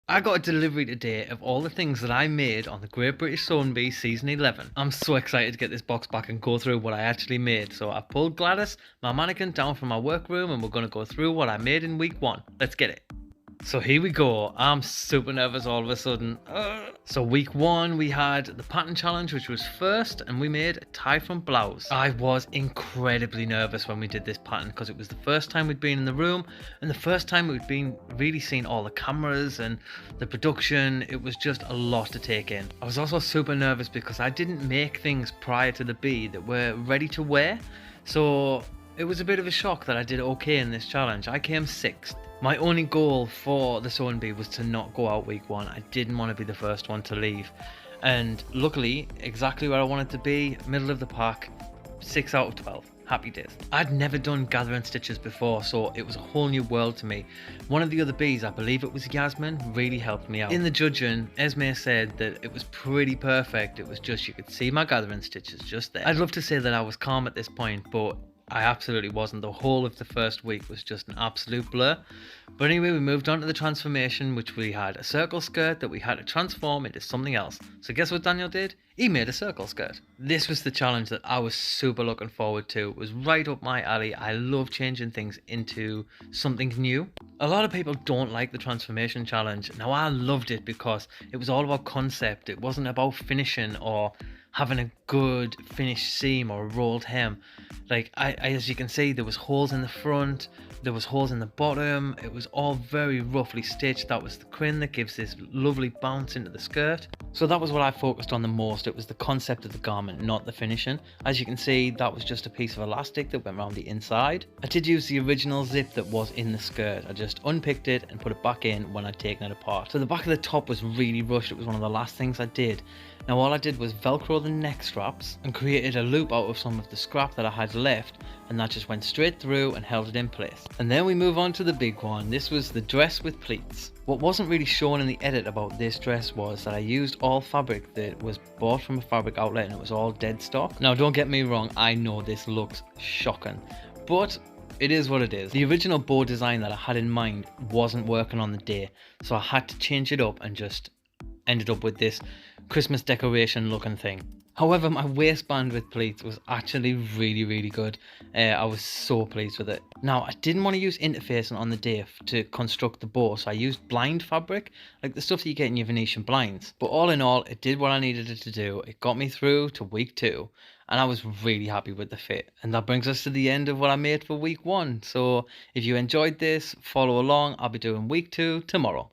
I got a delivery today of all the things that I made on the Great British Sewing Bee Season 11. I'm so excited to get this box back and go through what I actually made. So I pulled Gladys, my mannequin, down from my workroom and we're going to go through what I made in week 1. Let's get it. So here we go. I'm super nervous all of a sudden. So week 1 we had the pattern challenge, which was first, and we made a tie front blouse. I was incredibly nervous when we did this pattern because it was the first time we'd been in the room and the first time we'd been really seeing all the cameras and the production. It was just a lot to take in. I was also super nervous because I didn't make things prior to the bee that were ready to wear. So it was a bit of a shock that I did okay in this challenge. I came 6th. My only goal for the sewing bee was to not go out week 1. I didn't want to be the first one to leave. And luckily, exactly where I wanted to be, middle of the pack, 6 out of 12. Happy days. I'd never done gathering stitches before, so it was a whole new world to me. One of the other bees, I believe it was Yasmin, really helped me out. In the judging, Esme said that it was pretty perfect. It was just, you could see my gathering stitches just there. I'd love to say that I was calm at this point, but I absolutely wasn't. The whole of the first week was just an absolute blur. But anyway, we moved on to the transformation, which we had a circle skirt that we had to transform into something else. So guess what Daniel did? He made a circle skirt. This was the challenge that I was super looking forward to. It was right up my alley. I love changing things into something new. A lot of people don't like the transformation challenge. Now I loved it because it was all about concept. It wasn't about finishing or having a good finished seam or a rolled hem. Like as you can see, there was holes in the front, there was holes in the bottom. It was all very roughly stitched. That was the crin that gives this lovely bounce into the skirt. So that was what I focused on the most. It was the concept of the garment, not the finishing. As you can see, that was just a piece of elastic that went around the inside. I did use the original zip that was in the skirt. I just unpicked it and put it back in when I'd taken it apart. So the back of the top was really rushed. It was one of the last things I did. Now all I did was velcro the neck straps and created a loop out of some of the scrap that I had left, and that just went straight through and held it in place. And then we move on to the big one. This was the dress with pleats. What wasn't really shown in the edit about this dress was that I used all fabric that was bought from a fabric outlet and it was all dead stock. Now don't get me wrong, I know this looks shocking, but it is what it is. The original bow design that I had in mind wasn't working on the day, so I had to change it up and just ended up with this Christmas decoration looking thing. However, my waistband with pleats was actually really good. I was so pleased with it. Now, I didn't want to use interfacing on the day to construct the bow, so I used blind fabric, like the stuff that you get in your Venetian blinds. But all in all, it did what I needed it to do. It got me through to week 2, and I was really happy with the fit. And that brings us to the end of what I made for week 1. So if you enjoyed this, follow along. I'll be doing week 2 tomorrow.